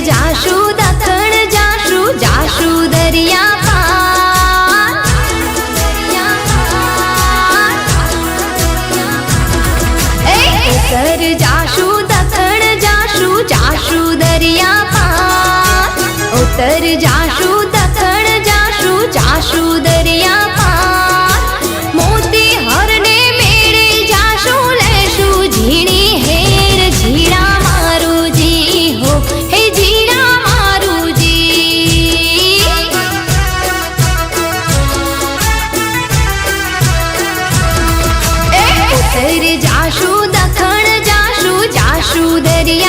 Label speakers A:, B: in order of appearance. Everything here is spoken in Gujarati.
A: જાશુ દખણ જાશુ જાશુ દરિયા પાર ઉત્તર જાશુ દખણ જાશુ જાશુ દરિયા પાર ઉત્તર જાશુ દખણ જાશુ જાશુ દરિયા પાર મોતી હરને મેળે જાશુ લેશુ ઝીણી હેર ઝીણા મારુજી હો હે ઝીણા મારુજી ઉત્તર જાશુ દખણ જાશુ જાશુ દરિયા